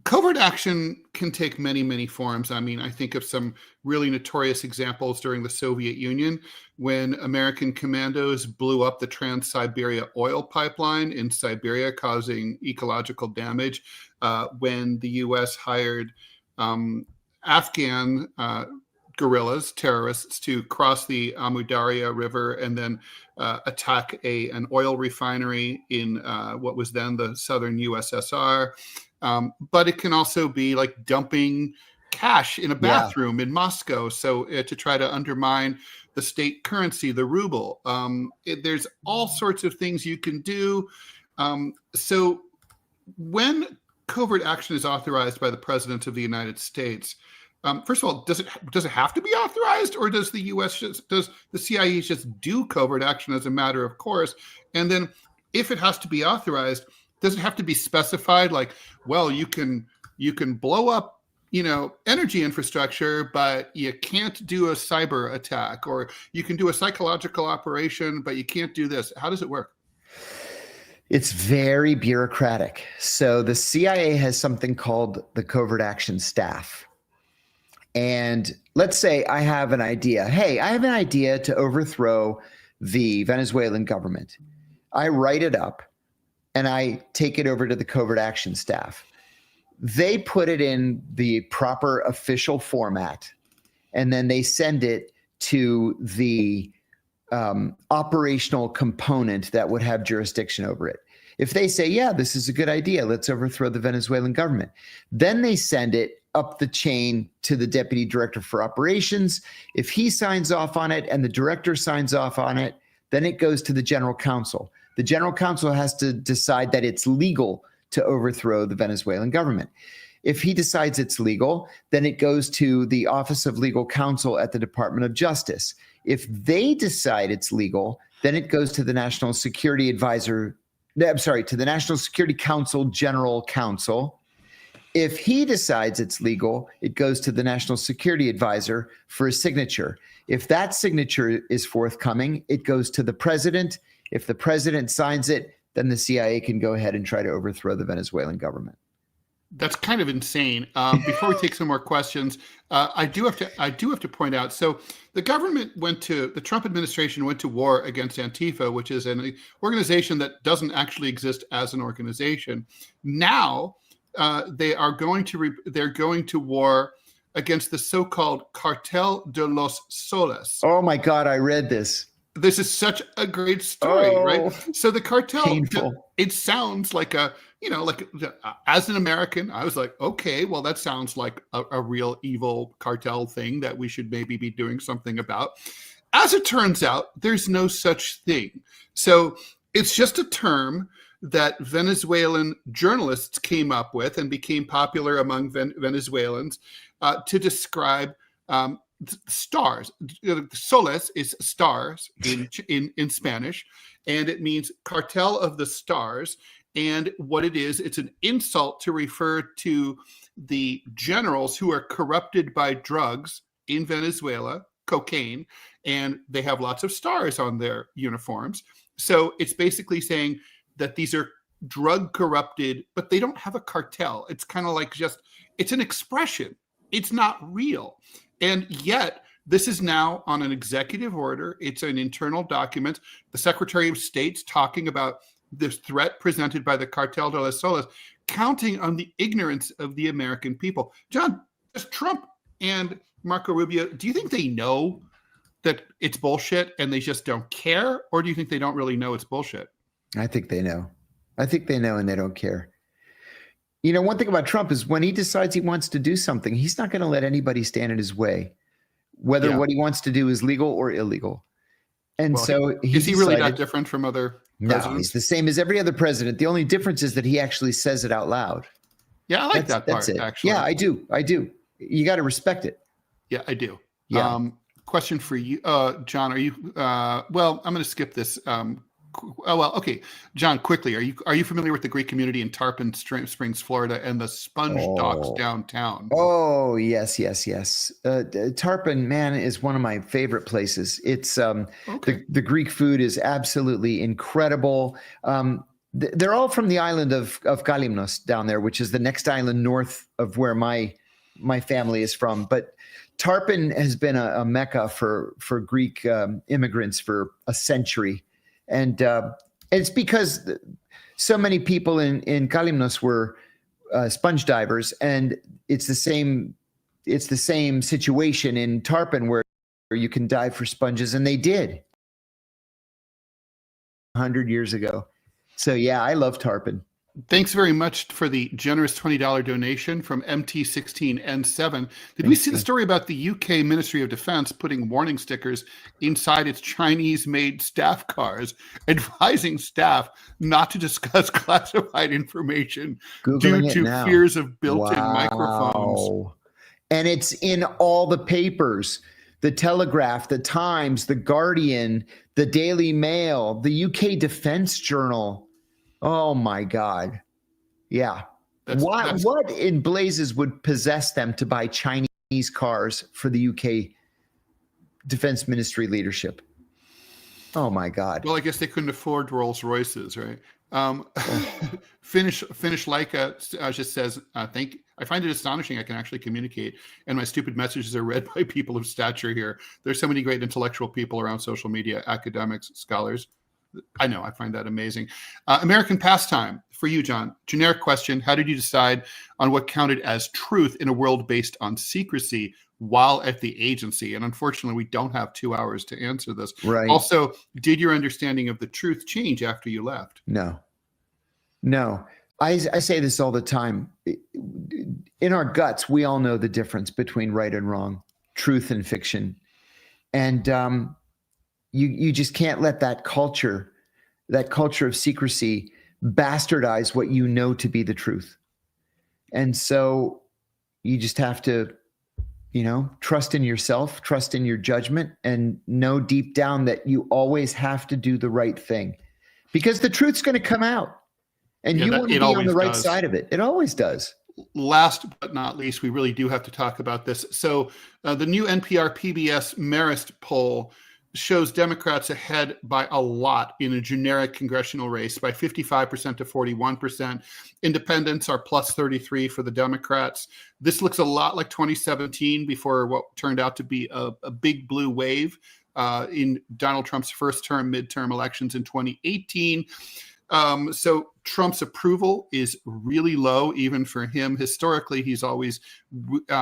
covert action can take many, many forms. I mean, I think of some really notorious examples during the Soviet Union when American commandos blew up the Trans-Siberia oil pipeline in Siberia, causing ecological damage, when the U.S. hired Afghan guerrillas, terrorists, to cross the Amu Darya River and then attack an oil refinery in what was then the southern USSR. But it can also be like dumping cash in a bathroom in Moscow. So to try to undermine the state currency, the ruble. There's all sorts of things you can do. So when covert action is authorized by the President of the United States, first of all, does it have to be authorized, or does the CIA just do covert action as a matter of course? And then, if it has to be authorized, does it have to be specified? Like, well, you can blow up, energy infrastructure, but you can't do a cyber attack, or you can do a psychological operation, but you can't do this. How does it work? It's very bureaucratic. So the CIA has something called the Covert Action Staff. And let's say I have an idea. Hey, I have an idea to overthrow the Venezuelan government. I write it up and I take it over to the Covert Action Staff. They put it in the proper official format, and then they send it to the operational component that would have jurisdiction over it. If they say, yeah, this is a good idea, let's overthrow the Venezuelan government, then they send it up the chain to the deputy director for operations. If he signs off on it and the director signs off on it, then it goes to the general counsel. The general counsel has to decide that it's legal to overthrow the Venezuelan government. If he decides it's legal, then it goes to the Office of Legal Counsel at the Department of Justice. If they decide it's legal, then it goes to the National Security Advisor, to the National Security Council General Counsel. If he decides it's legal, it goes to the National Security Advisor for a signature. If that signature is forthcoming, it goes to the president. If the president signs it, then the CIA can go ahead and try to overthrow the Venezuelan government. That's kind of insane. Before we take some more questions, I do have to point out. So the Trump administration went to war against Antifa, which is an organization that doesn't actually exist as an organization. Now they're going to war against the so-called Cartel de los Soles. Oh my God, I read this. This is such a great story, right? So the cartel, painful. It sounds like as an American, I was like, okay, well, that sounds like a real evil cartel thing that we should maybe be doing something about. As it turns out, there's no such thing. So it's just a term that Venezuelan journalists came up with and became popular among Venezuelans to describe stars. Soles is stars in Spanish, and it means cartel of the stars. And what it is, it's an insult to refer to the generals who are corrupted by drugs in Venezuela, cocaine, and they have lots of stars on their uniforms. So it's basically saying that these are drug corrupted, but they don't have a cartel. It's kind of like it's an expression. It's not real. And yet, this is now on an executive order. It's an internal document. The Secretary of State's talking about this threat presented by the Cartel de los Soles, counting on the ignorance of the American people. John, does Trump and Marco Rubio, do you think they know that it's bullshit and they just don't care? Or do you think they don't really know it's bullshit? I think they know. I think they know and they don't care. One thing about Trump is when he decides he wants to do something, he's not going to let anybody stand in his way, whether what he wants to do is legal or illegal. And is he really that different from other presidents? No, he's the same as every other president. The only difference is that he actually says it out loud. Yeah, I like that part, that's it. Actually. Yeah, I do. You got to respect it. Yeah, I do. Yeah. Question for you, John. Are you? Well, I'm going to skip this. Okay, John. Quickly, are you familiar with the Greek community in Tarpon Springs, Florida, and the sponge docks downtown? Oh, yes. Tarpon, man, is one of my favorite places. It's the Greek food is absolutely incredible. They're all from the island of Kalymnos down there, which is the next island north of where my family is from. But Tarpon has been a mecca for Greek immigrants for a century. And it's because so many people in Kalymnos were sponge divers, and it's the same situation in Tarpon where you can dive for sponges, and they did 100 years ago. So yeah, I love Tarpon. Thanks very much for the generous $20 donation from MT16N7. Did we see the story about the UK Ministry of Defense putting warning stickers inside its Chinese-made staff cars, advising staff not to discuss classified information due to fears of built-in microphones? And it's in all the papers. The Telegraph, the Times, the Guardian, the Daily Mail, the UK Defense Journal. Oh my God. Yeah. What in blazes would possess them to buy Chinese cars for the UK Defense Ministry leadership? Oh my God. Well, I guess they couldn't afford Rolls Royces, right? Finnish Leica just says, thank you. I find it astonishing I can actually communicate, and my stupid messages are read by people of stature here. There's so many great intellectual people around social media, academics, scholars. I know, I find that amazing. American pastime for you, John. Generic question. How did you decide on what counted as truth in a world based on secrecy while at the agency? And unfortunately, we don't have 2 hours to answer this. Right. Also, did your understanding of the truth change after you left? No. I say this all the time. In our guts, we all know the difference between right and wrong, truth and fiction. And you just can't let that culture of secrecy bastardize what you know to be the truth. And so you just have to, trust in yourself, trust in your judgment, and know deep down that you always have to do the right thing, because the truth's going to come out, and you want to be on the right side of it. It always does. Last but not least, we really do have to talk about this. So the new NPR PBS Marist poll shows Democrats ahead by a lot in a generic congressional race, by 55% to 41%. Independents are plus 33 for the Democrats. This looks a lot like 2017 before what turned out to be a big blue wave in Donald Trump's first term midterm elections in 2018. So Trump's approval is really low, even for him. Historically, he's always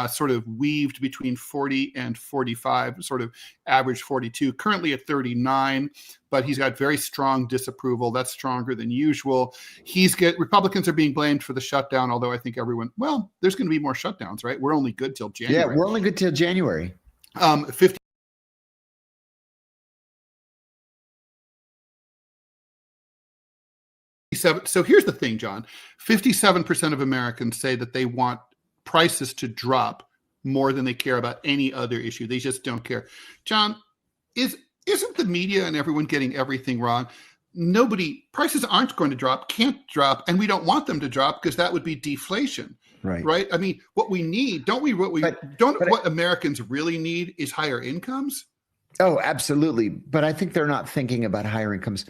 sort of weaved between 40 and 45, sort of average 42, currently at 39, but he's got very strong disapproval. That's stronger than usual. Republicans are being blamed for the shutdown, although I think there's going to be more shutdowns, right? We're only good till January. Yeah, we're only good till January. 50. So here's the thing, John. 57% of Americans say that they want prices to drop more than they care about any other issue. They just don't care. John, isn't the media and everyone getting everything wrong? Prices aren't going to drop, can't drop, and we don't want them to drop because that would be deflation. Right? I mean, what we need, what Americans really need is higher incomes? Oh, absolutely. But I think they're not thinking about higher incomes.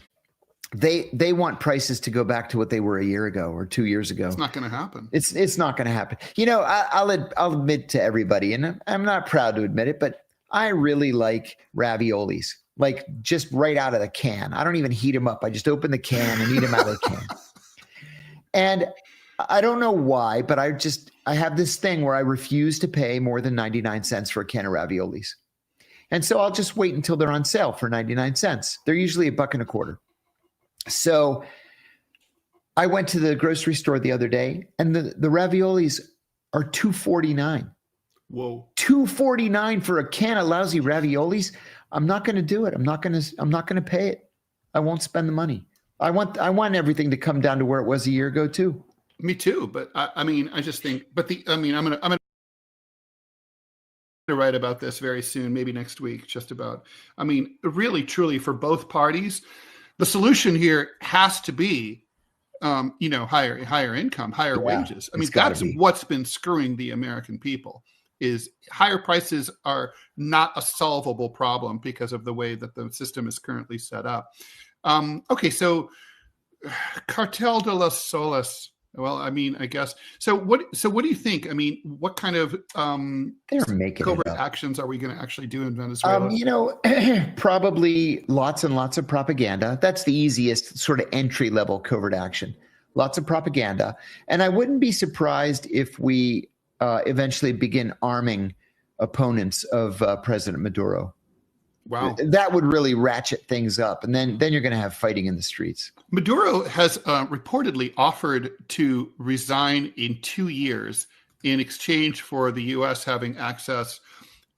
They want prices to go back to what they were a year ago or 2 years ago. It's not going to happen. It's not going to happen. I'll admit to everybody, and I'm not proud to admit it, but I really like raviolis, like just right out of the can. I don't even heat them up. I just open the can and eat them out of the can. And I don't know why, but I have this thing where I refuse to pay more than 99 cents for a can of raviolis. And so I'll just wait until they're on sale for 99 cents. They're usually $1.25. So I went to the grocery store the other day, and the raviolis are $2.49. Whoa. $2.49 for a can of lousy raviolis. I'm not going to do it. I'm not going to pay it. I won't spend the money. I want everything to come down to where it was a year ago too. Me too. But I just think, I'm going to write about this very soon, maybe next week, really, truly for both parties, the solution here has to be, higher income, higher wages. That's what's been screwing the American people. Is higher prices are not a solvable problem because of the way that the system is currently set up. Okay, so Cartel de las Solas. Well, I guess. So what do you think? What kind of they're making covert actions are we going to actually do in Venezuela? Probably lots and lots of propaganda. That's the easiest sort of entry level covert action. Lots of propaganda. And I wouldn't be surprised if we eventually begin arming opponents of President Maduro. Wow. That would really ratchet things up. And then you're going to have fighting in the streets. Maduro has reportedly offered to resign in 2 years in exchange for the U.S. having access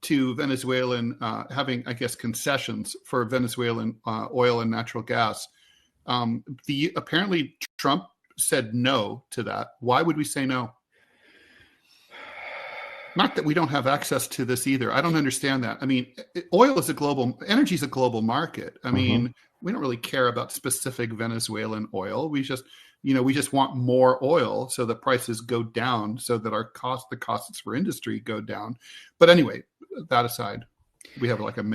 to Venezuelan, having, I guess, concessions for Venezuelan oil and natural gas. Apparently Trump said no to that. Why would we say no? Not that we don't have access to this either. I don't understand that. I mean, energy is a global market. I mean, we don't really care about specific Venezuelan oil. We just want more oil so the prices go down so that the costs for industry go down. But anyway, that aside, we have like a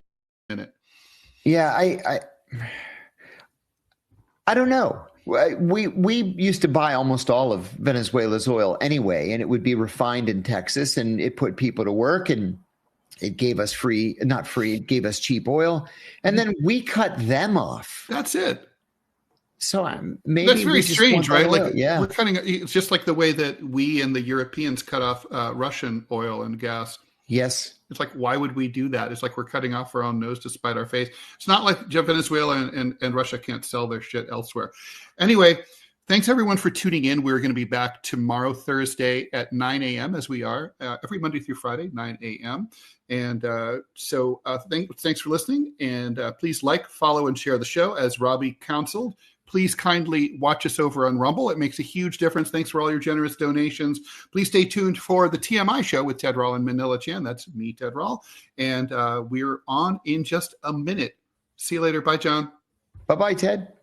minute. Yeah, I don't know. We used to buy almost all of Venezuela's oil anyway, and it would be refined in Texas, and it put people to work, and it gave us it gave us cheap oil, and then we cut them off. That's it. So maybe that's very strange, right? Like, yeah, we're cutting. It's just like the way that we and the Europeans cut off Russian oil and gas. Yes. It's like, why would we do that? It's like we're cutting off our own nose to spite our face. It's not like Venezuela and Russia can't sell their shit elsewhere. Anyway, thanks everyone for tuning in. We're going to be back tomorrow, Thursday at 9 a.m. as we are every Monday through Friday, 9 a.m. And thanks for listening. And please like, follow, and share the show as Robbie counseled. Please kindly watch us over on Rumble. It makes a huge difference. Thanks for all your generous donations. Please stay tuned for the TMI show with Ted Rall and Manila Chan. That's me, Ted Rall. And we're on in just a minute. See you later. Bye, John. Bye-bye, Ted.